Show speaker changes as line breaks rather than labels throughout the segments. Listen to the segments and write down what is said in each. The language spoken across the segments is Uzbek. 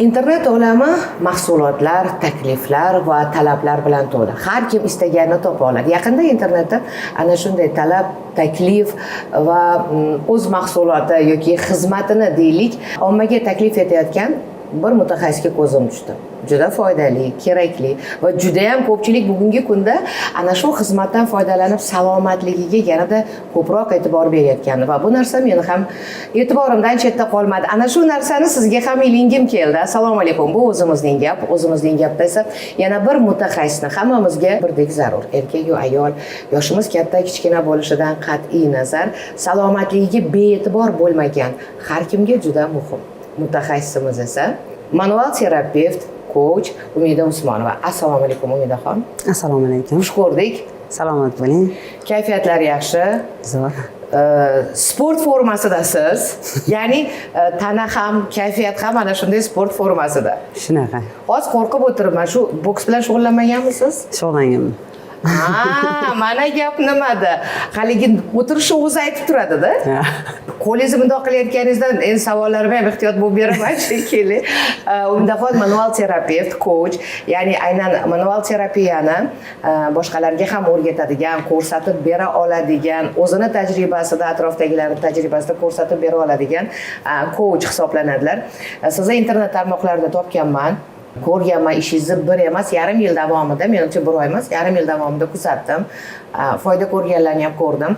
Internet olami mahsulotlar, takliflar va talablar bilan to'la. Har kim istaganini topa oladi. Yaqinda internetda ana shunday talab, taklif va o'z mahsuloti yoki xizmatini deylik, ommaga taklif etayotgan bir mutaxassisga ko'zim tushdi. Juda foydali, kerakli va juda ham ko'pchilik bugungi kunda ana shu xizmatdan foydalanib salomatligiga yanada ko'proq e'tibor berayotgan va bu narsa meni ham e'tiborimdan chetda qolmadi. Ana shu narsani sizga ham ilingim keldi. Assalomu alaykum. Bu o'zimizning gapda esa yana bir mutaxassisni hammamizga birdek zarur. Erkak yo ayol, yoshimiz katta kichkina bo'lishidan qat'iy nazar, salomatligiga bee'tibor bo'lmagan har kimga juda muhim. Mutaxassisimiz esa manual terapevt, coach Umida Usmonova. Assalomu alaykum Umidaxon.
Assalomu alaykum.
Xush ko'rdik.
Salomat bo'ling.
Kayfiyatlar yaxshi?
Zo'r.
Sport formasidasiz. Ya'ni tana ham, kayfiyat ham ana shunday sport formasida.
Shunaqa.
Hozir qo'rqib o'tiribman. Shu boks bilan shug'ullanmaganmisiz?
Shug'ullanganman.
Mana gap nimada? Haligi o'tirishni o'zi aytib turadi-da. Qo'lingizni bundoq qilayotganingizdan endi savollarimga ham ehtiyot bo'lib beraman shekilli. Undaxon manual terapevt, coach, ya'ni aynan manual terapiyani boshqalarga ham o'rgatadigan, ko'rsatib bera oladigan, o'zini tajribasida, atrofdagilarning tajribasida ko'rsatib bera oladigan coach hisoblanadilar. Sizni internet tarmoqlarida topganman. Ko'rganman, ishingizni bir emas, yarim yil davomida, menimcha bir oy emas, yarim yil davomida kuzatdim. Foyda ko'rganlarni ham ko'rdim.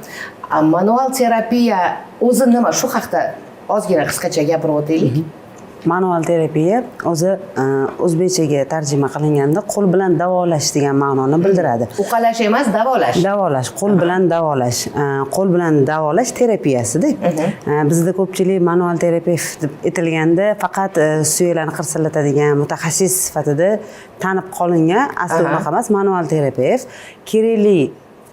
Manual terapiya o'zi nima? Shu haqida ozgina qisqacha gapirib o'taylik.
Manual terapiya o'zi o'zbekchaga tarjima qilinganda qo'l bilan davolash degan ma'noni bildiradi.
Uqalash emas, davolash.
Davolash, qo'l bilan davolash. Qo'l bilan davolash terapiyasida. Bizda ko'pchilik manual terapevt deb aytilganda faqat suyaklarni qirsillatadigan mutaxassis sifatida tanib qolingan, asli unaqa emas. Manual terapevt kerakli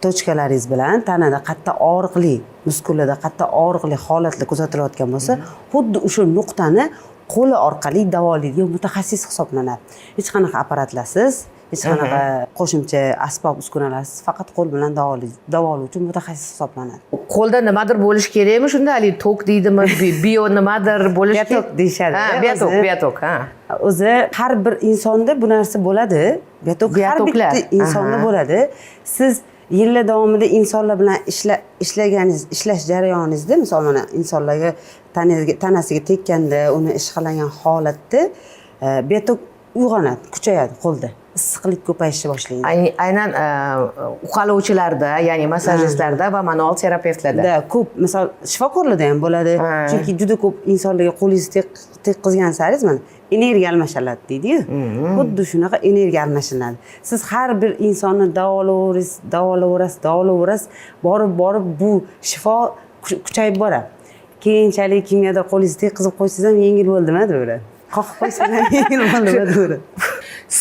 tochkalaringiz bilan tanada qayerda og'riqli, muskulada qayerda og'riqli holatlar kuzatilayotgan bo'lsa, xuddi o'sha nuqtani qo'li orqali davolaydigan mutaxassis hisoblanadi. Hech qanaqa apparatlarsiz, hech qanaqa qo'shimcha asbob uskunalarsiz, faqat qo'l bilan davolovchi mutaxassis hisoblanadi.
Qo'lda nimadir bo'lish kerakmi? Shunda hali tok deydimi, bio nimadir bo'lish kerak.
Biatok deyshadi.
Biatok, ha.
O'zi har bir insonda bu narsa bo'ladi. Biatok har bitta insonda bo'ladi. Siz yillar davomida insonlar bilan ishlash jarayoningizda, misol mana insonlarga tanasiga tekkanda, uni ishqalagan holatda biatok uyg'onadi, kuchayadi qo'lda. Issiqlik ko'payishni boshlaydi.
Aynan uqalovchilarda, ya'ni massajistlarda va manual terapevtlarda.
Ko'p, misol shifokorlarda ham bo'ladi. Chunki juda ko'p insonlarga qo'lingizni tekkizgan saringiz mana energiya almashaladi deydi-yu. Xuddi shunaqa energiya almashinadi. Siz har bir insonni davolayverasiz, borib bu shifo kuchayib boradi. Keyinchalik kimgadir qo'lingizni tekkizib qo'ysangiz ham yengil bo'ldimi deyveradi. Qoqib qo'ysangiz ham yengil bo'ldimi deyveradi.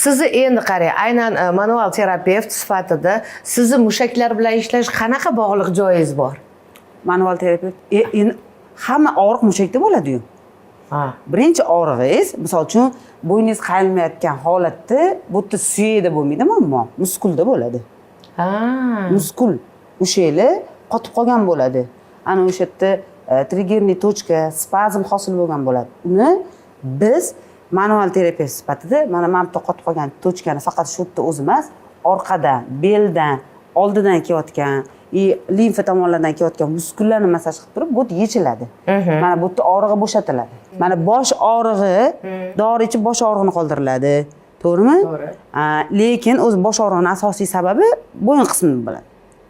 Sizni endi qarang, aynan manual terapevt sifatida sizni mushaklar bilan ishlash qanaqa bog'liq joyingiz bor?
Manual terapevt hamma og'riq mushakda bo'ladi-yu. Birinchi og'rig'ingiz, misol uchun bo'yningiz qaylmayotgan holatda, bu yerda suyakda bo'lmaydi, ammo muskulda bo'ladi. Muskul o'shalar qotib qolgan bo'ladi. Ana o'sha yerda triggerli tochka, spazm hosil bo'lgan bo'ladi. Uni biz manual terapevt sifatida mana bu yerda qotib qolgan tochkani faqat shu yerda o'zi emas, orqadan, beldan, oldidan kelayotgan, limfa tomonlardan kelayotgan muskullarni massaj qilib turib, bu yechiladi. Mana bu yerda og'rig'i bo'shatiladi. Mana bosh og'rig'i, dori ichib bosh og'rig'ini qoldiriladi. To'g'rimi? To'g'ri. Lekin o'z bosh og'rig'ining asosiy sababi bo'yin qismida bo'ladi.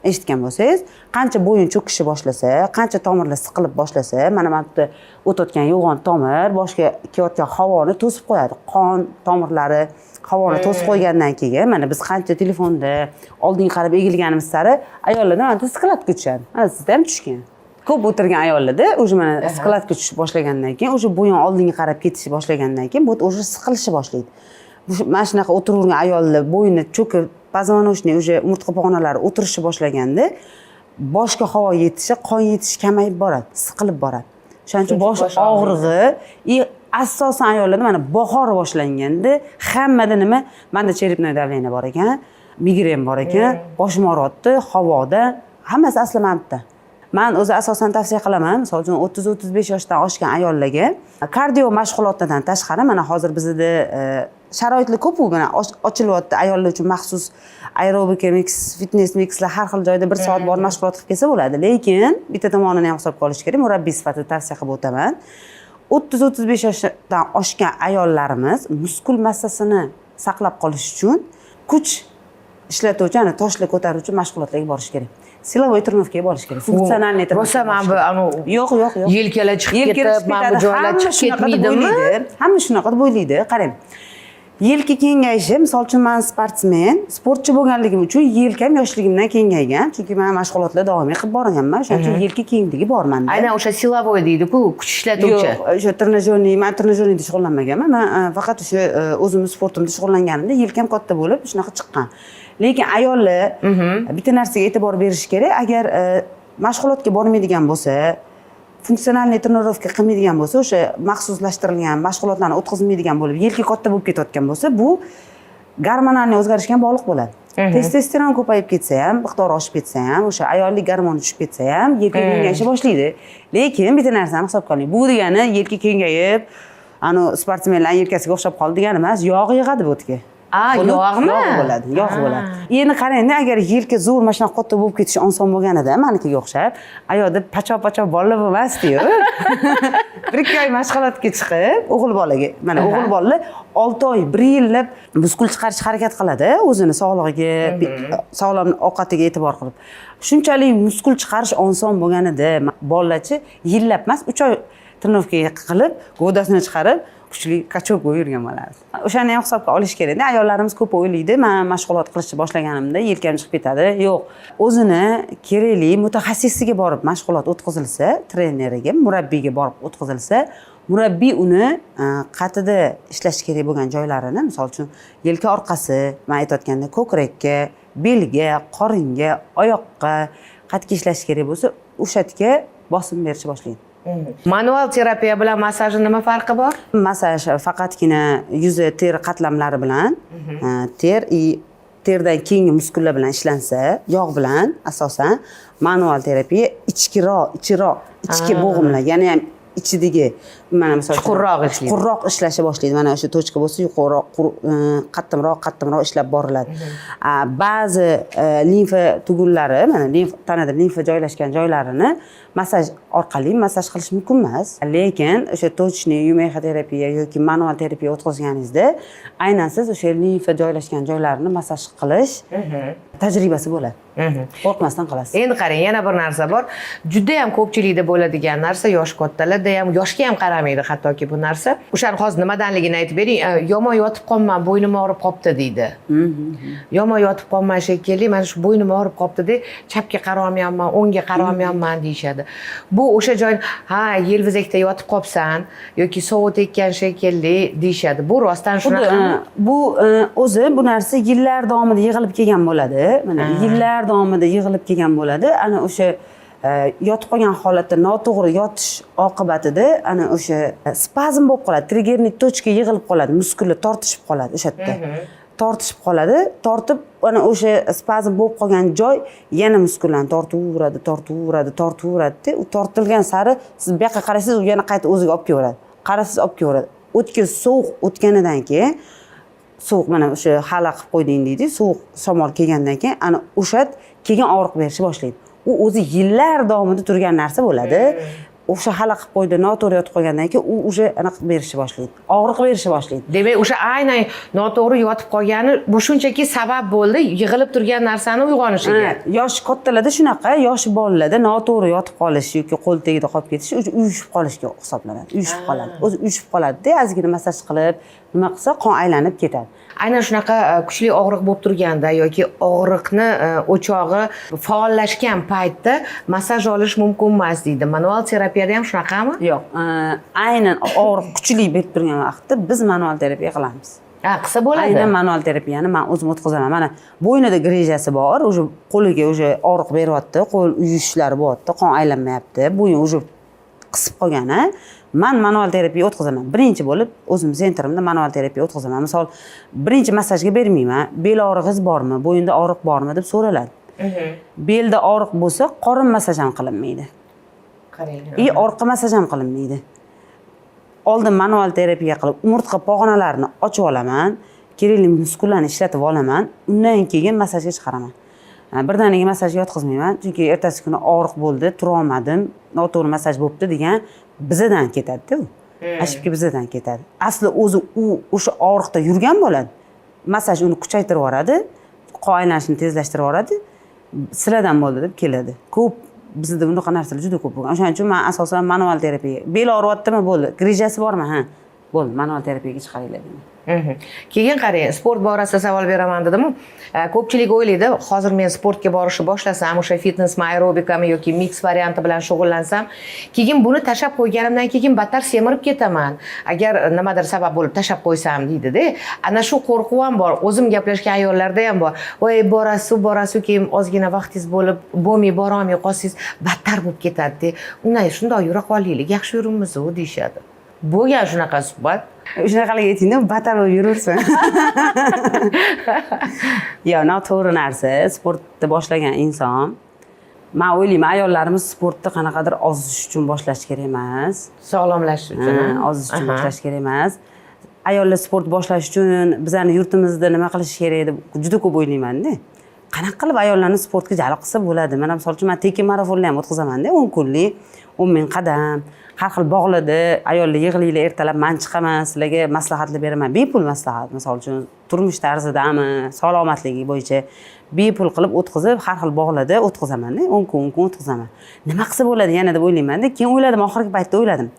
Eshitgan bo'lsangiz, qancha bo'yin cho'kishni boshlasa, qancha tomirlar siqilib boshlasa, mana bu yerda o'tayotgan yo'g'on tomir boshga kelayotgan havoni to'sib qo'yadi. Qon tomirlari havoni to'sib qo'ygandan keyin, mana biz qancha telefonda oldinga qarab egilganimiz sari ayollarda mana siqilatga tushadi. Mana sizda ham tushgan. Ko'p o'tirgan ayollarda o'sha mana siqilatga tushish boshlagandan keyin, o'sha bo'yin oldinga qarab ketishi boshlagandan keyin, bu o'sha siqilishni boshlaydi. Mana shunaqa o'tiravergan ayollar bo'yni cho'kib, poзвоночный o'sha umurtqa pog'onalari o'tirishni boshlaganda boshga havo yetishi, qon yetishi kamayib boradi, siqilib boradi. O'shaning uchun bosh og'rig'i asosan ayollarda mana bahor boshlanganda hammada nima? Menda cherepnoy давление bor ekan, migren bor ekan, boshim og'riyapti, havoda, hammasi asli mana bitta. man o'zi asosan tavsiya qilaman, misol uchun 30-35 yoshdan oshgan ayollarga kardio mashg'ulotidan tashqari mana hozir bizda sharoitlar ko'p-ku, mana ochilyapti ayollar uchun maxsus aerobika mix, fitness mixlar har xil joyda 1 soat bor mashg'ulot qilib kelsa bo'ladi. Lekin bitta tomonini ham hisobga olish kerak. Murabbiy sifatida tavsiya qilib o'taman. 30-35 yoshdan oshgan ayollarimiz muskul massasini saqlab qolish uchun kuch ishlatuvchi, ana toshlar ko'taruvchi mashg'ulotlarga borish kerak. Silovoy trenirovkaga borish kerak. Funksionalniy
rosa mana bu
yo'q.
Yelkalar chiqib ketib, mana bu joylar chiqib ketmaydimi?
Hamma shunaqa deb o'ylaydi. Qarang. Yelka kengayishi, misol uchun men sportsmen, sportchi bo'lganligim uchun yelkam yoshligimdan kengaygan, chunki men mashg'ulotlar davomiy qilib borganman. Shuning uchun yelka kengligi bor menda.
Aynan o'sha silovoy deydi-ku, kuch ishlatuvchi.
Yo'q, o'sha trenajyorniy, men trenajyorniyda shug'ullanmaganman. Men faqat o'sha o'zimning sportimda shug'ullanganimda yelkam katta bo'lib, shunaqa chiqqan. Lekin ayollar bitta narsaga e'tibor berish kerak. Agar mashg'ulotga bormaydigan bo'lsa, funksionalniy trenirovka qilmaydigan bo'lsa, o'sha maxsuslashtirilgan mashg'ulotlarni o'tkazmaydigan bo'lib, yelka katta bo'lib ketayotgan bo'lsa, bu gormonal o'zgarishga bog'liq bo'ladi. Testosteron ko'payib ketsa ham, miqdori oshib ketsa ham, o'sha ayollik gormoni tushib ketsa ham, yelka kengayishni boshlaydi. Lekin bitta narsani hisobga oling. Bu degani yelka kengayib, sportsmenlar yelkasiga o'xshab qoldi degani emas, yog' yig'adi bu yerga.
Yog'mi?
Yog' bo'ladi, yog' bo'ladi. Endi qarang-da, agar yelka zo'r mana shunaqa katta bo'lib ketishi oson bo'lganida, menikiga o'xshab, ayolda pachoq-pachoq bolalar bo'lmasdi-yu. 1-2 oy mashg'ulotga chiqib, o'g'il bolaga, mana o'g'il bolalar 6 oy, 1 yillab muskul chiqarish harakat qiladi, o'zini sog'lig'iga, sog'lom ovqatiga e'tibor qilib. Shunchalik muskul chiqarish oson bo'lganida, bolalarchi yillab emas, 3 oy trenirovka qilib, g'o'dasini chiqarib, kuchli kachok yurgan bo'ladi. O'shani ham hisobga olish kerak. Ayollarimiz ko'p o'ylaydi, men mashg'ulot qilishni boshlaganimda yelkam chiqib ketadi. Yo'q. O'zini kerakli mutaxassisiga borib mashg'ulot o'tkazilsa, treneriga, murabbiyga borib o'tkazilsa, murabbiy uni qatida ishlash kerak bo'lgan joylarini, misol uchun yelka orqasi, men aytayotganda ko'krakka, belga, qoringa, oyoqqa qattiq ishlash kerak bo'lsa, o'sha yerga bosim berishni boshlaydi.
Manual terapiya bilan massajning nima farqi bor?
Massaj faqatgina yuzi teri qatlamlari bilan, terdan keyingi muskullar bilan ishlansa, yog' bilan asosan manual terapiya ichki bo'g'imlar, ya'ni ham ichidagi mana misol chuqurroq ishlashni boshlaydi. Mana o'sha tochka bo'lsa, yuqoriroq, qattimroq ishlab boriladi. Ba'zi limfa tugullari, mana tanada limfa joylashgan joylarini massaj orqali massaj qilish mumkin emas. Lekin o'sha tochni yumexoterapiya yoki manual terapiya o'tkazganingizda, aynan siz o'sha limfa joylashgan joylarini massaj qilish tajribasi bo'ladi. Qo'rqmasdan qilasiz.
Endi qarang, yana bir narsa bor. Juda ham ko'pchilikda bo'ladigan narsa, yosh kattalarda ham, yoshga ham qaramaydi hattoki bu narsa. O'shani hozir nimadanligini aytib bering. Yomon yotib qolman, bo'ynim og'rib qopti deydi. Yomon yotib qolman shekilli, mana shu bo'ynim og'rib qopti deb, chapga qarolmayapman, o'ngga qarolmayapman deyshadi. Bu o'sha joy, yelvizakda yotib qolsan yoki sovuq tekkan shekilli deyshadi. Bu rostdan shunaqami?
Bu o'zi bu narsa yillar davomida yig'ilib kelgan bo'ladi. Mana yillar davomida yig'ilib kelgan bo'ladi. Ana o'sha yotib qolgan holatda noto'g'ri yotish oqibatida ana o'sha spazm bo'lib qoladi, triggerniy tochka yig'ilib qoladi, muskullar tortishib qoladi o'sha yerda. Tortishib qoladi, tortib ana o'sha spazm bo'lib qolgan joy yana muskullarni tortaveradi. U tortilgan sari siz bu yoqqa qaraysiz, u yana qayta o'ziga olib kelaveradi. Qarasiz, olib kelaveradi. O'tkir sovuq o'tganidan keyin sovuq mana o'sha hala qilib qo'yding deydi, sovuq shamol kelgandan keyin ana o'sha keyin og'riq berishni boshlaydi. U o'zi yillar davomida turgan narsa bo'ladi. O'sha hala qilib qo'ydi, noto'g'ri yotib qolgandan keyin u o'sha anaqa berishni boshlaydi. Og'riq berishni boshlaydi.
Demak, o'sha aynan noto'g'ri yotib qolgani bu shunchaki sabab bo'ldi, yig'ilib turgan narsani uyg'onishiga.
Yosh kattalarda shunaqa, yosh bolalarda noto'g'ri yotib qolish yoki qo'l tagida qolib ketish o'zi uyushib qolishga hisoblanadi. Uyushib qoladi. O'zi uyushib qoladi-da, ozgina massaj qilib, nima qilsa qon aylanib ketadi.
Aynan shunaqa kuchli og'riq bo'lib turganda yoki og'riqni o'chog'i faollashgan paytda massaj olish mumkin emas deydi. Manual terapiyada ham shunaqami?
Yo'q, aynan og'riq kuchli bo'lib turgan vaqtda biz manual terapiya qilamiz.
Qilsa bo'ladi.
Aynan manual terapiyani men o'zim o'tkazaman. Mana bo'ynida grejasi bor, o'sha qo'liga o'sha og'riq beryapti, qo'l uyushlari bo'lyapti, qon aylanmayapti, bo'yin o'sha qisib qolgani. Men manual terapiya o'tkazaman. Birinchi bo'lib o'zim sentrimda manual terapiya o'tkazaman. Misol, birinchi massajga bermayman. Bel og'rig'ingiz bormi, bo'yinda og'riq bormi deb so'raladi. Belda og'riq bo'lsa, qorin massaj ham qilinmaydi.
Qarang.
Orqa massaj ham qilinmaydi. Oldin manual terapiya qilib, umurtqa pog'onalarini ochib olaman, kerakli muskullarni ishlatib olaman, undan keyin massajga chiqaraman. Birdaniga massajga yotqizmayman, chunki ertasi kuni og'riq bo'ldi, tura olmadim, noto'g'ri massaj bo'libdi degan bizadan ketadi-da u. Ashibki bizadan ketadi. Asli o'zi u o'sha og'riqda yurgan bo'ladi. Massaj uni kuchaytirib yuboradi, qon aylanishini tezlashtirib yuboradi. Siladan bo'ldi deb keladi. Ko'p bizda bunaqa narsalar juda ko'p bo'lgan. O'shaning uchun men asosan manual terapiya. Bel og'riyaptimi bo'ldi, grejasi bormi? Ha, bo'ldi, manual terapiyaga chiqaringlar deyman.
Keyin qarang, sport borasida savol beraman dedim. Ko'pchilik o'ylaydi, hozir men sportga borishni boshlasam, o'sha fitnessmi, aerobikami yoki mix varianti bilan shug'ullansam, keyin buni tashab qo'yganimdan keyin battar semirib ketaman. Agar nimadir sabab bo'lib tashab qo'ysam deydi-da. Ana shu qo'rquv ham bor. O'zim gaplashgan ayollarda ham bor. Voy, borasiz, keyin ozgina vaqtingiz bo'lib, bo'lmay bora olmay qolsangiz, battar bo'lib ketadi-da. Unday shundoq yura qolaylik, yaxshi yurimiz deyshadi. Bo'lgan shunaqa suhbat.
Shunaqalarga aytingda, battar bo'lib yuraversin. Yo'q, noto'g'ri narsa. Sportni boshlagan inson, men o'ylayman, ayollarimiz sportni qanaqadir ozish uchun boshlash kerak emas.
Sog'lomlashish uchun.
Ozish uchun boshlash kerak emas. Ayollar sport boshlash uchun bizani yurtimizda nima qilish kerak deb juda ko'p o'ylayman-da. Qanaqa qilib ayollarni sportga jalb qilsa bo'ladi? Mana misol uchun men tekin marafonlar ham o'tkazaman-da, 10 kunlik, 10 ming qadam. Har xil bog'lada ayollar yig'ilinglar, ertalab men chiqaman, sizlarga maslahatlar beraman, bepul maslahat. Misol uchun turmush tarzidami, salomatligi bo'yicha bepul qilib o'tkazib, har xil bog'larda o'tkazaman-da, 10 kun o'tkazaman. Nima qilsa bo'ladi yana deb o'ylayman-da. Keyin o'yladim, oxirgi paytda o'yladim.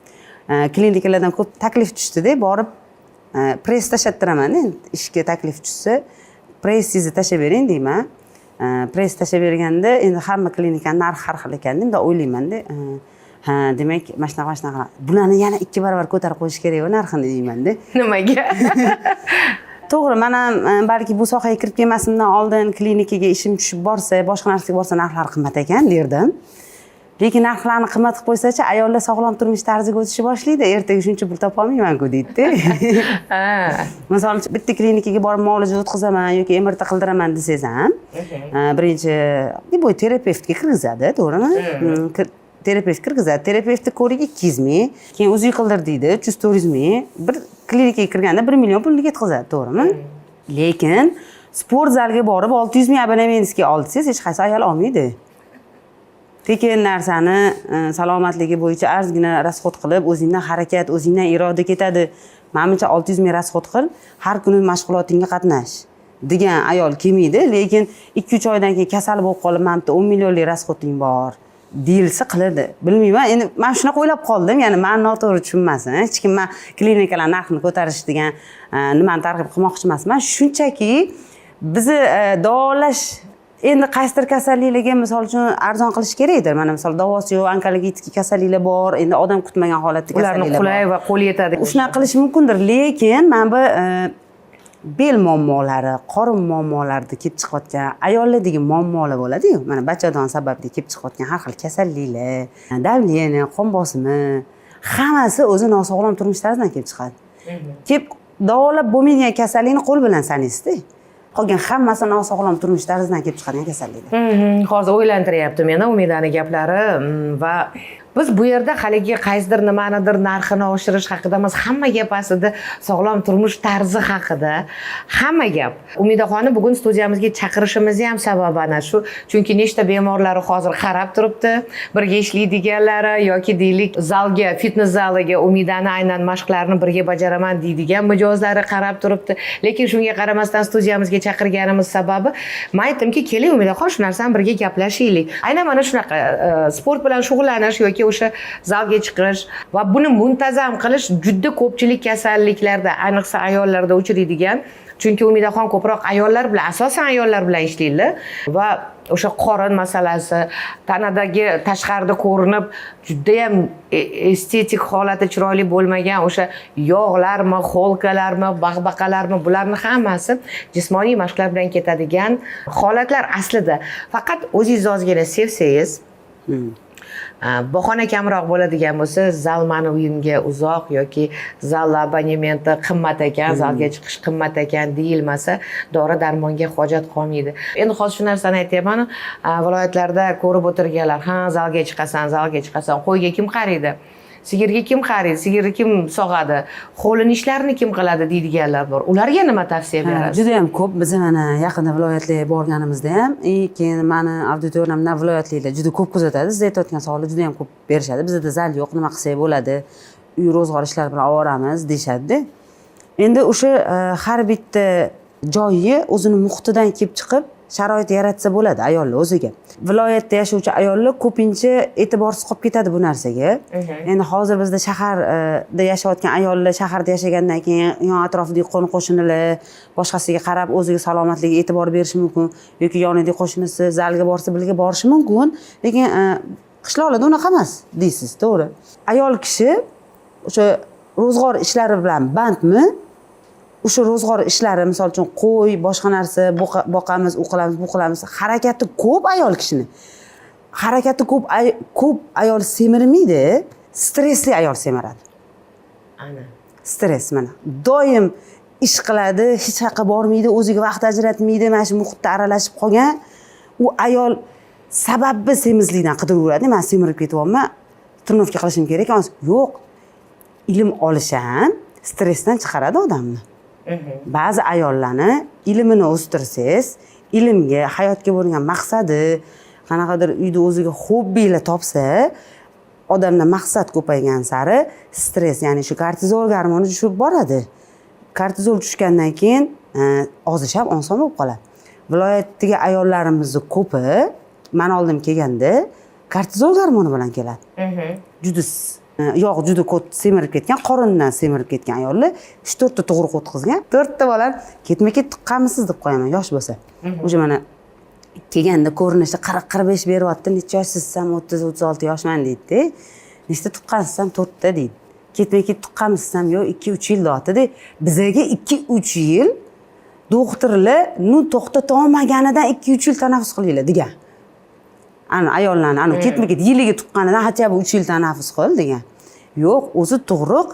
Klinikalardan ko'p taklif tushdi-da, borib press tashattiraman-da. Ishga taklif tushsa, pressingizni tashab bering deyman. Press tashab berganda, endi hamma klinikaning narxi har xil ekan deb o'ylayman-da. Ha, demak, mana shunaqa. Bularni yana 2 barobar ko'tarib qo'yish kerak-ku narxini deyman-da.
Nimaga?
To'g'ri, men ham balki bu sohaga kirib kelmasimdan oldin klinikaga ishim tushib borsa, boshqa narsaga borsa narxlar qimmat ekan derdim. Lekin narxlarni qimmat qilib qo'ysa-chi, ayollar sog'lom turmush tarziga o'tishni boshlaydi, ertaga shuncha pul topa olmayman-ku deydi-da. Masalan, bitta klinikaga borib muolaja o'tkazaman yoki MRT qildiraman desangiz ham, birinchi bo'y terapeutga kirgizadi, to'g'rimi? Terapevt kirgizadi. Terapevtni ko'rigi 200 ming, keyin o'zi qildir deydi, 300-400 ming. Bir klinikaga kirganda 1 million pulni ketkazadi, to'g'rimi? Lekin sport zaliga borib 600 ming abonementga olsangiz, hech qaysi ayol olmaydi. Tekin narsani salomatligi bo'yicha arzgina rasxod qilib, o'zingdan harakat, o'zingdan iroda ketadi. Menimcha 600 ming rasxod qil, har kuni mashg'ulotingga qatnash degan ayol kelmaydi, lekin 2-3 oydan keyin kasal bo'lib qolib, menimcha 10 millionlik rasxoding bor deyilsa qiladi. Bilmayman, endi men shunaqa o'ylab qoldim, ya'ni men noto'g'ri tushunmasin. Hech kim men klinikalar narxini ko'tarish degan nimani targ'ib qilmoqchi emasman. Shunchaki bizni davolash endi qaysidir kasalliklarga misol uchun arzon qilish kerakdir. Mana misol davosi yo'q, onkologitik kasalliklar bor, endi odam kutmagan holatda kasalliklar bor.
Ularni qulay va qo'l yetadi.
Shunaqa qilish mumkindir, lekin men bu bel muammolari, qorin muammolarida kelib chiqayotgan ayollardagi muammolar bo'ladi-yu. Mana bachadon sababli kelib chiqayotgan har xil kasalliklar, davleniya, qon bosimi, hammasi o'zi nosog'lom turmush tarzidan kelib chiqadi. Kelib davolab bo'lmaydigan kasallikni qo'l bilan sanaysiz-da. Qolgan hammasi nosog'lom turmush tarzidan kelib chiqadigan kasalliklar.
Hozir o'ylantiryapti meni Umidani gaplari va biz bu yerda haligi qaysidir nimanidir narxini oshirish haqida emas, hamma gap aslida sog'lom turmush tarzi haqida. Hamma gap. Umidaxonni bugun studiyamizga chaqirishimizni ham sababi ana shu. Chunki nechta bemorlari hozir qarab turibdi, birga ishlaydiganlari yoki deylik zalga, fitness zaliga Umidani aynan mashqlarni birga bajaraman deydigan mijozlari qarab turibdi. Lekin shunga qaramasdan studiyamizga chaqirganimiz sababi, men aytdimki, keling Umidaxon, shu narsani birga gaplashaylik. Aynan mana shunaqa sport bilan shug'ullanish yoki o'sha zalga chiqish va buni muntazam qilish juda ko'pchilik kasalliklarda, ayniqsa ayollarda uchraydigan. Chunki Umidaxon ko'proq ayollar bilan, asosan ayollar bilan ishlaydi va o'sha qorin masalasi, tanadagi tashqarida ko'rinib juda ham estetik holati chiroyli bo'lmagan o'sha yog'larmi, xolkalarmi, bag'baqalarmi, bularning hammasi jismoniy mashqlar bilan ketadigan holatlar aslida. Faqat o'zingiz ozgina sevsangiz, bahona kamroq bo'ladigan bo'lsa, zal mani uyimga uzoq yoki zal abonementi qimmat ekan, zalga chiqish qimmat ekan deyilmasa, dori darmonga hojat qolmaydi. Endi hozir shu narsani aytyapman, viloyatlarda ko'rib o'tirganlar, ha, zalga chiqasan, qo'yga kim qaraydi? Sigirga kim qaraydi? Sigirni kim sog'adi? Qo'lini ishlarini kim qiladi deydiganlar bor. Ularga nima tavsiya berasiz?
Juda ham ko'p. Biz mana yaqinda viloyatlarga borganimizda ham, keyin mani auditoriyamdan viloyatliklar juda ko'p kuzatadi. Siz aytayotgan savolni juda ham ko'p berishadi. Bizda zal yo'q, nima qilsak bo'ladi? Uy ro'zg'or ishlari bilan ovoramiz deyshadi-da. Endi o'sha har bitta joyi o'zini muhitidan kelib chiqib sharoit yaratsa bo'ladi ayollar o'ziga. Viloyatda yashovchi ayollar ko'pincha e'tiborsiz qolib ketadi bu narsaga. Endi hozir bizda shaharda yashayotgan ayollar shaharda yashagandan keyin yon atrofidagi qo'shnilar boshqasiga qarab o'ziga salomatligiga e'tibor berishi mumkin yoki yonidagi qo'shnisi zalga borsa birga borishi mumkin. Lekin qishloqlarda unaqa emas deysiz, to'g'ri. Ayol kishi o'sha ro'zg'or ishlari bilan bandmi? O'sha ro'zg'or ishlari, misol uchun qo'y, boshqa narsa boqamiz, u qilamiz, bu qilamiz. Harakati ko'p ayol kishini. Harakati ko'p ayol semirmaydi, stressli ayol semiradi.
Ana.
Stress mana. Doim ish qiladi, hech qayerga bormaydi, o'ziga vaqt ajratmaydi, mana shu muhitda aralashib qolgan. U ayol sababi semizlikdan qidiraveradi. Men semirib ketyapman, trenirovka qilishim kerak. Yo'q. Ilm olish ham stressdan chiqaradi odamni. Ba'zi ayollarni ilmini o'stirsangiz, ilmga, hayotga bo'lgan maqsadi, qanaqadir uyda o'ziga hobbilar topsa, odamda maqsad ko'paygan sari stress, ya'ni shu kortizol gormoni tushib boradi. Kortizol tushgandan keyin ozish ham oson bo'lib qoladi. Viloyatdagi ayollarimizni ko'pi men oldim kelganda kortizol gormoni bilan keladi. Juda ko'p semirib ketgan, qorindan semirib ketgan ayollar 3-4 ta tug'ruq o'tkazgan. 4 ta bola ketma-ket tuqqanmisiz deb qo'yaman, yosh bo'lsa. O'sha mana kelganda ko'rinishda 40-45 beryapti. Necha yoshsizsam 30-36 yoshman deydi. Nechta tuqqansizsam 4 ta deydi. Ketma-ket tuqqanmisiz yo'q 2-3 yil deyapti. Bizaga 2-3 yil doktorlar to'xtata olmaganidan 2-3 yil tanaffus qilinglar degan. Ayollarni ketma-ket yiliga tuqqanidan hatto 3 yil tanaffus qil degan. Yo'q, o'zi tug'ruq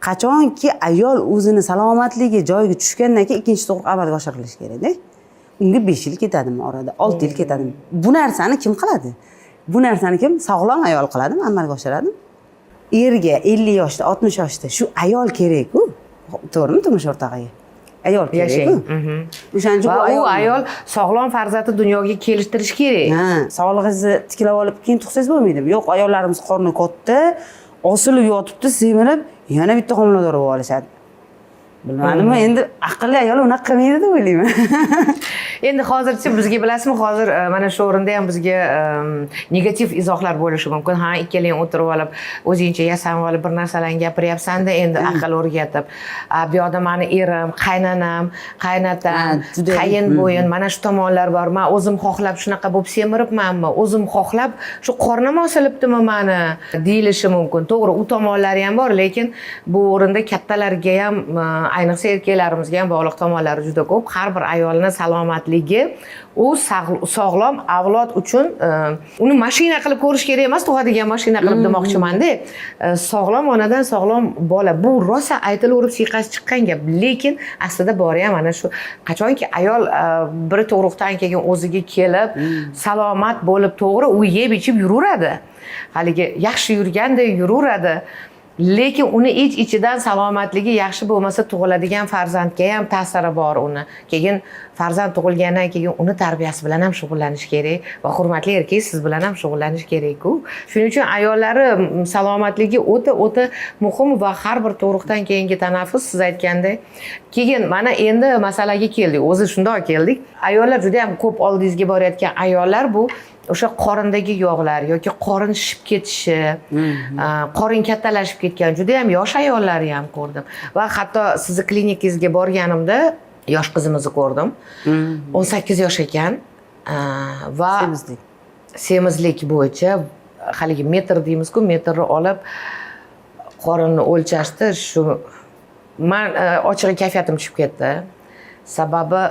qachonki ayol o'zini salomatligi joyiga tushgandan keyin ikkinchi tug'ruq amalga oshirilishi kerak-da. Unga 5 yil ketadimi orada, 6 yil ketadimi? Bu narsani kim qiladi? Bu narsani kim sog'lom ayol qiladimi, amalga oshiradimi? Erga 50 yoshda, 60 yoshda shu ayol kerak-ku. To'g'rimi, turmush o'rtog'iga? Ayol kerak-ku. O'shaning uchun
u ayol sog'lom farzandni dunyoga kelishtirish kerak.
Sog'lig'ingizni tiklab olib keyin tug'sangiz bo'lmaydimi? Yo'q, ayollarimiz qorni katta, osilib yotibdi, semirib, yana bitta homilador bo'lib olishadi. Bilmadimmi, endi aqlli ayol unaqa qilmaydi deb o'ylayman.
Endi hozircha bizga bilasizmi, hozir mana shu o'rinda ham bizga negativ izohlar bo'lishi mumkin. Ha, ikkalang o'tirib olib, o'zingcha yasanib olib bir narsalarni gapiryapsan-da, endi aql o'rgatib. Bu yoqda meni erim, qaynanam, qaynatam, qayin bo'yin, mana shu tomonlar bor. Men o'zim xohlab shunaqa bo'lib semiribmanmi? O'zim xohlab shu qornim osilibdimi meni deyilishi mumkin. To'g'ri, u tomonlari ham bor, lekin bu o'rinda kattalarga ham ayniqsa erkaklarimizga ham bog'liq tomonlari juda ko'p. Har bir ayolni salomatligi, u sog'lom avlod uchun uni mashina qilib ko'rish kerak emas, tug'adigan mashina qilib demoqchiman-da. Sog'lom onadan sog'lom bola. Bu rosa aytilaverib siyqasi chiqqan gap, lekin aslida bori ham mana shu qachonki ayol bir tug'ruqdan keyin o'ziga kelib, salomat bo'lib, to'g'ri u yeb ichib yuraveradi. Haligi yaxshi yurganda yuraveradi. Lekin uni ichidan salomatligi yaxshi bo'lmasa tug'iladigan farzandga ham ta'siri bor uni. Keyin farzand tug'ilgandan keyin uni tarbiyasi bilan ham shug'ullanish kerak va hurmatli erkak siz bilan ham shug'ullanish kerak-ku. Shuning uchun ayollari salomatligi o'ta muhim va har bir tug'ruqdan keyingi tanaffus siz aytgandek. Keyin mana endi masalaga keldik. O'zi shundoq keldik. Ayollar juda ham ko'p oldingizga borayotgan ayollar bu o'sha qorindagi yog'lar yoki qorin shishib ketishi, qorin kattalashib ketgan juda ham yosh ayollarni ham ko'rdim. Va hatto sizni klinikangizga borganimda yosh qizimizni ko'rdim. 18 yosh ekan va semizlik bo'yicha haligi metr deymiz-ku, metrni olib qorinni o'lchashdi. Shu men ochig'i kayfiyatim tushib ketdi. Sababi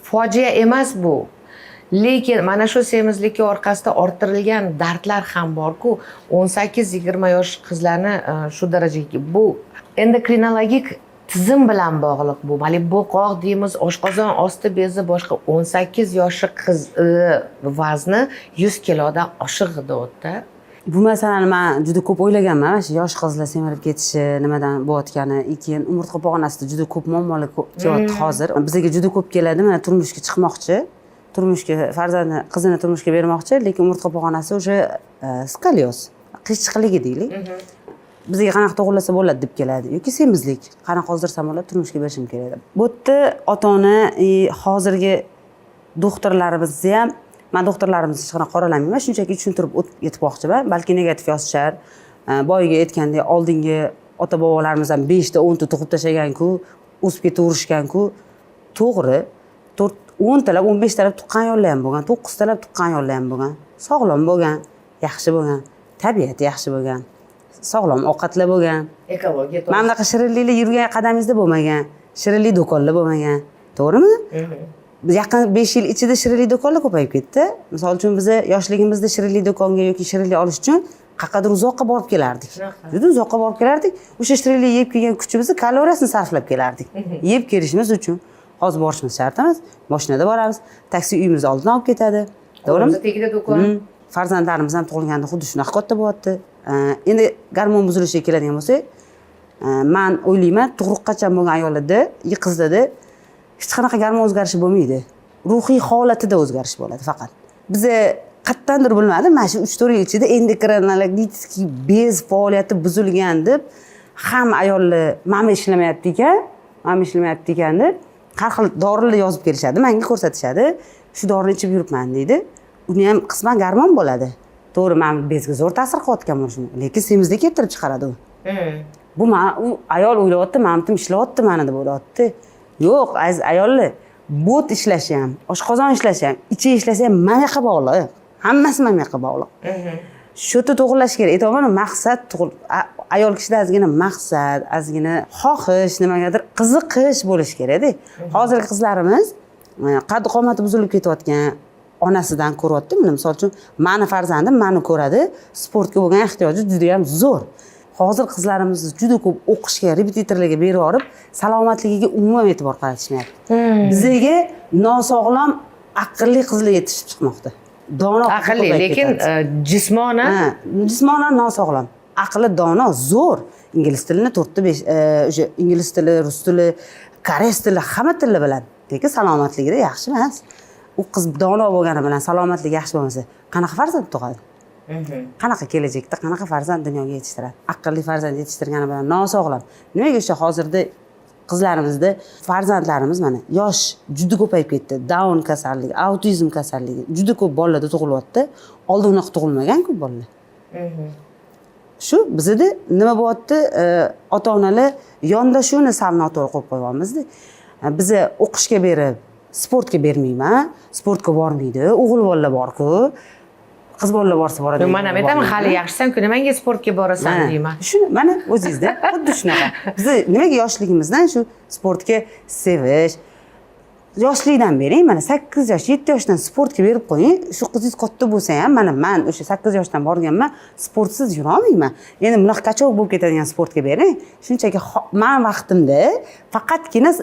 fojia emas bu. lekin mana shu semizlikka orqasida orttirilgan dardlar ham borku, 18-20 yosh qizlarni shu darajaga bu endokrinologik tizim bilan bog'liq bu. Mana bo'qoq deymiz, oshqozon osti bezi boshqa 18 yoshli qiz vazni 100 kilodan oshiq deyapti.
Bu masalani men juda ko'p o'ylaganman. Mana shu yosh qizlar semirib ketishi, nimadan bo'layotgani, keyin umurtqa pog'onasida juda ko'p muammolar kelyapti hozir. Bizga juda ko'p keladi, mana turmushga chiqmoqchi, turmushga farzandni, qizini turmushga bermoqchi, lekin umurtqa pog'onasi o'sha skolyoz, qiyshiqligi deylik. Bizga qanaqa tug'ilsa bo'ladi deb keladi yoki semizlik, qanaqa hozdirsam bo'ladi, turmushga berishim kerak deb. Bu yerda ota-ona hozirgi doktorlarimizni ham, men doktorlarimizni hech qanaqa qoralamayman, shunchaki tushuntirib yetmoqchiman. Balki negativ yozishar. Boyiga aytgandek, oldingi ota-bobolarimiz ham 5 ta 10 ta tug'ib tashagan-ku, o'sib ketaverishgan-ku. To'g'ri, 10 talab, 15 talab tuqqan ayollar ham bo'lgan, 9 talab tuqqan ayollar ham bo'lgan. Sog'lom bo'lgan, yaxshi bo'lgan, tabiati yaxshi bo'lgan, sog'lom ovqatlar bo'lgan.
Ekologiya to'g'ri.
Mana bunaqa shirinliklar yurgan qadamingizda bo'lmagan, shirinlik do'konlar bo'lmagan. To'g'rimi? Yaqin 5 yil ichida shirinlik do'konlar ko'payib ketdi. Misol uchun biz yoshligimizda shirinlik do'konga yoki shirinlik olish uchun qayerdir uzoqqa borib kelardik. Juda uzoqqa borib kelardik. O'sha shirinlik yeb kelgan kuchimizni kaloriyasini sarflab kelardik. Yeb kelishimiz uchun hozir borishimiz shart emas. Mashinada boramiz, taksi uyimiz oldidan olib ketadi. To'g'rimi?
Tegida do'kon.
Farzandlarimiz ham tug'ilganda xuddi shunaqa katta bo'lyapti. Endi gormon buzilishiga keladigan bo'lsak, men o'ylayman, tug'ruqqacha bo'lgan ayollarda, qizlarda hech qanaqa gormon o'zgarishi bo'lmaydi. Ruhiy holatida o'zgarish bo'ladi faqat. Biz qattandir bilmadim, mana shu 3-4 yil ichida endokrinologik bez faoliyati buzilgan deb hamma ayollar mana ishlamayapti ekan deb har xil dorilar yozib kelishadi, menga ko'rsatishadi. Shu dorini ichib yuribman deydi. Uni ham qisman gormon bo'ladi. To'g'ri, men bezga zo'r ta'sir qilayotgan bo'lishi mumkin, lekin semizlik keltirib chiqaradi u. Bu ayol o'ylayapti, ma'mitim ishlayapti mana deb o'ylayapti. Yo'q, aziz ayollar, bot ishlashi ham, oshqozon ishlashi ham, ichi ishlasa ham mamiyaga bog'liq. Hammasi mamiyaga bog'liq. Shu yerda to'g'rilash kerak. Aytaman, maqsad ayol kishida ozgina maqsad, ozgina xohish, nimagadir qiziqish bo'lishi kerak-da. Hozirgi qizlarimiz qad qomati buzilib ketayotgan onasidan ko'ryapti. Misol uchun, meni farzandim meni ko'radi, sportga bo'lgan ehtiyoji juda ham zo'r. Hozir qizlarimiz juda ko'p o'qishga, repetitorlarga berib yorib, salomatligiga umuman e'tibor qaratishmayapti. Bizga nosog'lom, aqlli qizlar yetishib chiqmoqda. Dono
aqlli, lekin
jismonan nosog'lom. Aqli dono, zo'r. Ingliz tilini 4 ta 5, o'sha ingliz tili, rus tili, koreys tili, hamma tilni biladi. Lekin salomatligida yaxshi emas. U qiz dono bo'lgani bilan salomatligi yaxshi bo'lmasa, qanaqa farzand tug'adi? Qanaqa kelajakda qanaqa farzand dunyoga yetishtiradi? Aqlli farzand yetishtirgani bilan nosog'lom. Nimaga o'sha hozirda qizlarimizda farzandlarimiz mana yosh juda ko'payib ketdi. Down kasalligi, autizm kasalligi juda ko'p bolalarda tug'ilyapti. Oldin unaqa tug'ilmagan ko'p bolalar. Shu bizda nima bo'lyapti? Ota-onalar yondashuvni sal noto'g'ri qo'yib qo'yapmiz-da. Biz o'qishga berib, sportga bermayman, sportga bormaydi, o'g'il bolalar bor-ku. Qiz bolalar borsa boradi.
Men ham aytaman, hali yaxshisan-ku, nimaga sportga borasan deyman.
Shuni mana o'zingizda xuddi shunaqa. Biz nimaga yoshligimizdan shu sportga sevish, yoshlikdan bering, mana 8 yosh, 7 yoshdan sportga berib qo'ying. Shu qizingiz katta bo'lsa ham, mana men o'sha 8 yoshdan borganman, sportsiz yura olmayman. Endi bunaqa qachon bo'lib ketadigan sportga bering. Shunchaki men vaqtimda faqatgina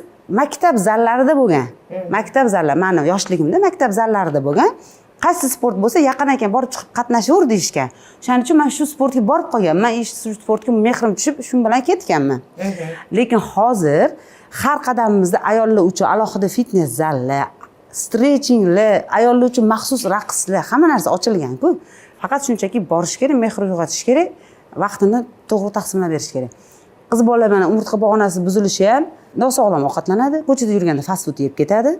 maktab zallarida bo'lgan. Maktab zallari, meni yoshligimda maktab zallarida bo'lgan. Qaysi sport bo'lsa, yaqin ekan, borib chiqib qatnashaver deyishgan. O'shaning uchun men shu sportga borib qolganman. Men shu sportga mehrim tushib, shu bilan ketganman. Lekin hozir har qadamimizda ayollar uchun alohida fitnes zallar, stretchinglar, ayollar uchun maxsus raqslar, hamma narsa ochilgan-ku. Faqat shunchaki borish kerak, mehr uyg'otish kerak, vaqtini to'g'ri taqsimlab berish kerak. Qiz bolalar mana umurtqa pog'onasi buzilishi ham nosog'lom ovqatlanadi, ko'chada yurganda fast food yeb ketadi.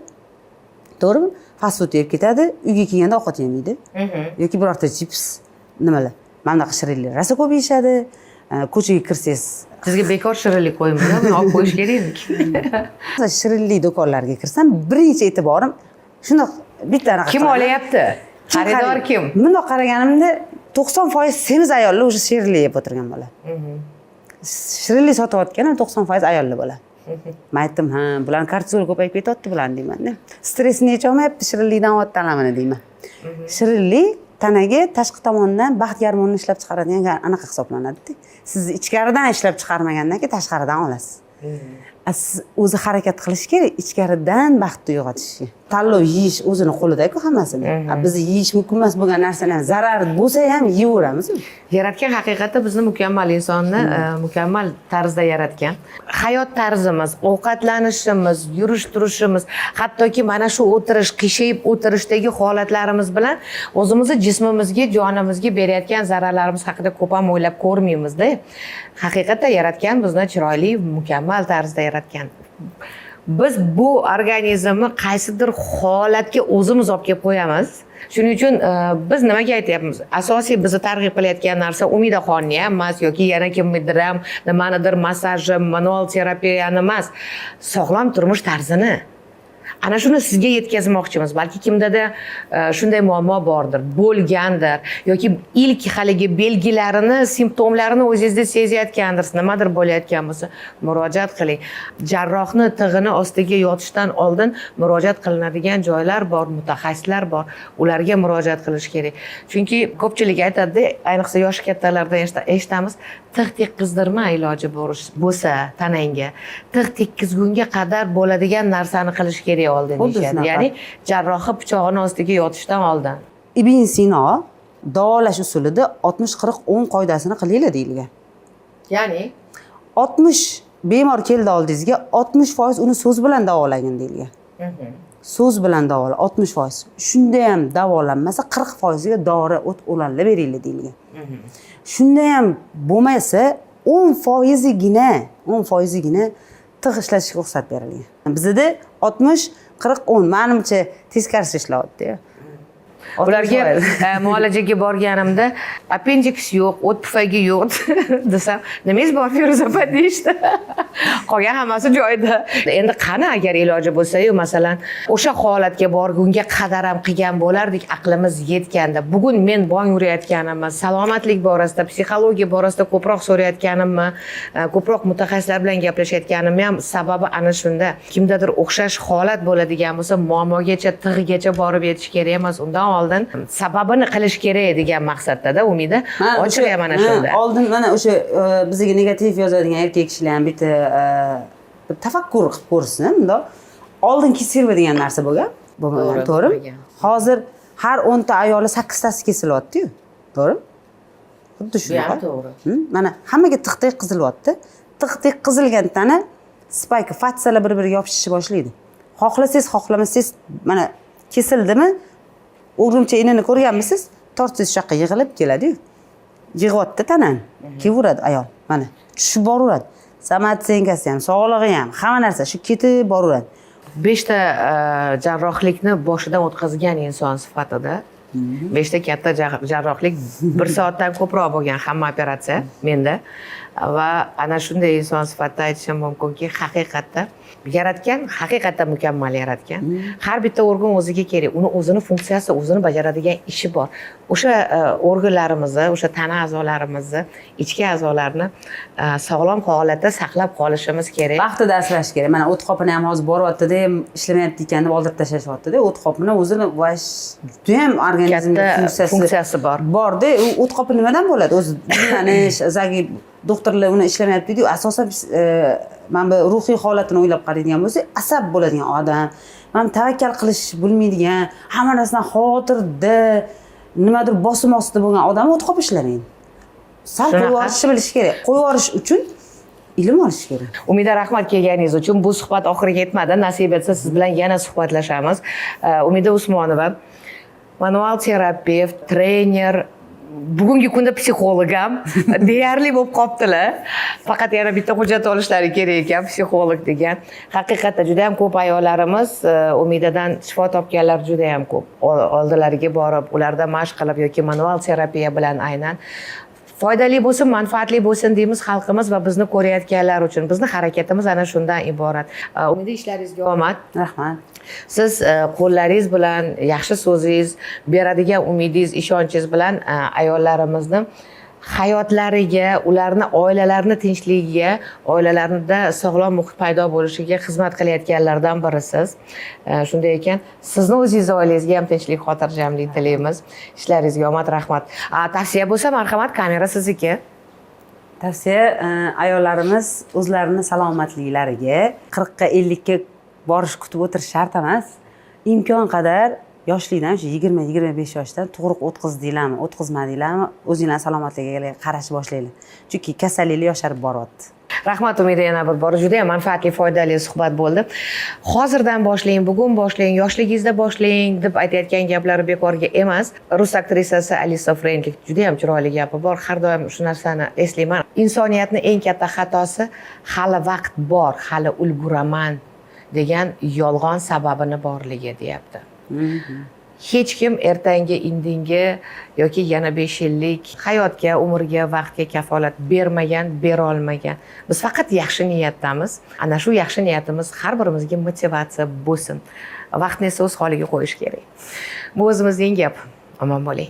To'g'rimi? Fast food yeb ketadi, uyga kelganda ovqat yemaydi. Yoki birorta chips, nimalar. Mana bunaqa shirinliklar rosa ko'p yeyishadi. Ko'chaga kirsangiz,
sizga bekor shirinlik qo'ymayman, men olib qo'yish kerakmi?
Shirinlik do'konlariga kirsam, birinchi e'tiborim shundoq bittani
kim olyapti? Xaridor kim?
Bundoq qaraganimda 90% semiz ayollar o'sha shirinlik yeb o'tirgan bola. Shirinlik sotayotgan 90% ayollar bola. Men aytdim, ha, bularning kortizoli ko'payib ketyapti bularni deyman-da. Stressni yecholmayapti, shirinlikdan olyapti alamini deyman. Shirinlik tanaga tashqi tomondan baxt gormonini ishlab chiqaradigan anaqa hisoblanadi-da. Siz ichkaridan ishlab chiqarmagandan keyin tashqaridan olasiz. Siz o'zi harakat qilish kerak ichkaridan baxtni uyg'otishga. Tanlov yeyish o'zini qo'lida-ku hammasini. Biz yeyish mumkin emas bo'lgan narsalar zarar bo'lsa ham yeyveramiz.
Yaratgan haqiqatda bizni mukammal insonni mukammal tarzda yaratgan. Hayot tarzimiz, ovqatlanishimiz, yurish turishimiz, hattoki mana shu o'tirish, qiyshayib o'tirishdagi holatlarimiz bilan o'zimizni jismimizga, jonimizga berayotgan zararlarimiz haqida ko'p ham o'ylab ko'rmaymiz-da. Haqiqatda yaratgan bizni chiroyli, mukammal tarzda yaratgan. Biz bu organizmni qaysidir holatga o'zimiz olib kelib qo'yamiz. Shuning uchun biz nimaga aytyapmiz? Asosiy bizni targ'ib qilayotgan narsa umidaxonni emas yoki yana kimnidir ham nimanidir massajni, manual terapiyani emas, sog'lom turmush tarzini. Ana shuni sizga yetkazmoqchimiz. Balki kimdada shunday muammo bordir, bo'lgandir yoki ilk haligi belgilarini, simptomlarini o'zingizda sezayotgandirsiz, nimadir bo'layotgan bo'lsa, murojaat qiling. Jarrohni tig'ini ostiga yotishdan oldin murojaat qilinadigan joylar bor, mutaxassislar bor. Ularga murojaat qilish kerak. Chunki ko'pchilik aytadi, ayniqsa yosh kattalarda eshitamiz, tig' tekkizdirma iloji bo'lsa tanangga. Tig' tekkizgunga qadar bo'ladigan narsani qilish kerak oldin deyishadi. Ya'ni jarrohni pichog'ini ostiga yotishdan oldin.
Ibn Sino davolash usulida 60-40-10 qoidasini qilinglar deyilgan.
Ya'ni
60 bemor keldi oldingizga 60% uni so'z bilan davolagin deyilgan. So'z bilan davola 60%. Shunda ham davolanmasa 40% ga dori, o't o'lanlar beringlar deyilgan. Shunda ham bo'lmasa 10% gina tig' ishlatishga ruxsat berilgan. Bizda 60-40-10 menimcha teskarisi ishlayapti.
Ularga muolajaga borganimda appendix yo'q, o't pufaygi yo'q desam, nimangiz bor Feruza deyishdi. Qolgan hammasi joyida. Endi qani agar iloji bo'lsa-yu, masalan, o'sha holatga borgunga qadar ham qilgan bo'lardik, aqlimiz yetganda. Bugun men bong urayotganimni, salomatlik borasida, psixologiya borasida ko'proq so'rayotganimni, ko'proq mutaxassislar bilan gaplashayotganimni ham sababi ana shunda. Kimdadir o'xshash holat bo'ladigan bo'lsa, muammogacha, tig'igacha borib yetish kerak emas. Undan oldin sababini qilish kerak degan maqsadda Umida ochiq ham mana shunda.
Oldin mana o'sha bizga negativ yozadigan erkak kishilar ham bitta tafakkur qilib ko'rsin, bundoq. Oldin kesilma degan narsa bo'lgan. Bo'lmagan, to'g'rimi? Hozir har 10 ta ayoli 8 tasi kesilyapti-yu. To'g'rimi? Xuddi shunaqa.
To'g'ri.
Mana hammaga tiqdek qizilyapti. Tiqdek qizilgan tana spayka, fatsalar bir-biriga yopishishni boshlaydi. Xohlasangiz, xohlamasangiz mana kesildimi? O'g'rimcha inini ko'rganmisiz? Tortsiz shaqqa yig'ilib keladi-yu. Yig'yapti tanani. Kelaveradi ayol. Mana tushib boraveradi. Samatsenkasi ham, sog'lig'i ham, hamma narsa shu ketib boraveradi.
5 ta jarrohlikni boshidan o'tkazgan inson sifatida 5 ta katta jarrohlik 1 soatdan ko'proq bo'lgan hamma operatsiya menda va ana shunday inson sifatida aytishim mumkinki, haqiqatda yaratgan, haqiqatda mukammal yaratgan. Har bitta organ o'ziga kerak, uni o'zini funksiyasi, o'zini bajaradigan ishi bor. O'sha organlarimizni, o'sha tana a'zolarimizni, ichki a'zolarni sog'lom holatda saqlab qolishimiz kerak.
Vaqtida asrash kerak. Mana o't qopini ham hozir boryapti-da, ishlamayapti ekan deb oldirib tashlashyapti-da. O't qopini o'zini juda ham organizmga
funksiyasi bor.
Bor-da, o't qopi nimadan bo'ladi? O'zi dinlanish, zagi doktorlar uni ishlamayapti-ku. Asosan mana bu ruhiy holatini o'ylab qaraydigan bo'lsak, asab bo'ladigan odam, mana tavakkal qilish bilmaydigan, hamma narsadan xavotirda, nimadir bosim ostida bo'lgan odam o't qop ishlamaydi. Sal qo'yib yuborishni bilish kerak. Qo'yib yuborish uchun ilm olish kerak.
Umida, rahmat kelganingiz uchun. Bu suhbat oxiriga yetmadi. Nasib etsa siz bilan yana suhbatlashamiz. Umida Usmonova, manual terapevt, trener, bugungi kunda psixolog ham deyarli bo'lib qolibdilar. Faqat yana bitta hujjat olishlari kerak ekan, psixolog degan. Haqiqatda juda ham ko'p ayollarimiz Umidadan shifo topganlar juda ham ko'p. Oldilariga borib, ularda mashq qilib yoki manual terapiya bilan aynan foydali bo'lsin, manfaatli bo'lsin deymiz xalqimiz va bizni ko'rayotganlar uchun. Bizni harakatimiz ana shundan iborat. Umida, ishlaringizga omad.
Rahmat.
Siz qo'llaringiz bilan, yaxshi so'zingiz, beradigan umidingiz, ishonchingiz bilan ayollarimizni hayotlariga, ularni oilalarini tinchligiga, oilalarida sog'lom muhit paydo bo'lishiga xizmat qilayotganlardan birisiz. Shunday ekan, sizni o'zingizni oilangizga ham tinchlik, xotirjamlik tilaymiz. Ishlaringizga omad, rahmat. Tavsiya bo'lsa, marhamat, kamera sizniki.
Tavsiya ayollarimiz o'zlarini salomatliklariga 40 ga 50 ga borish kutib o'tirish shart emas. Imkon qadar yoshlikdan shu 20-25 yoshdan tug'ruq o'tkazinglarmi, o'tkazmadinglarmi, o'zinglarning salomatligiga qarashni boshlanglar. Chunki kasalliklar yosharib boryapti.
Rahmat Umida, yana bir bor juda ham manfaatli, foydali suhbat bo'ldi. Hozirdan boshlang, bugun boshlang, yoshligingizda boshlang deb aytayotgan gaplari bekorga emas. Rus aktrisasi Alisa Frenklik juda ham chiroyli gapi bor. Har doim shu narsani eslayman. Insoniyatning eng katta xatosi hali vaqt bor, hali ulguraman degan yolg'on sababini borligi deyapti. Hech kim ertangi indinga yoki yana 5 yillik hayotga, umrga, vaqtga kafolat bermagan, bera olmagan. Biz faqat yaxshi niyatdamiz. Ana shu yaxshi niyatimiz har birimizga motivatsiya bo'lsin. Vaqtni esa o'z holiga qo'yish kerak. Bu o'zimizning gap. Omon bo'ling.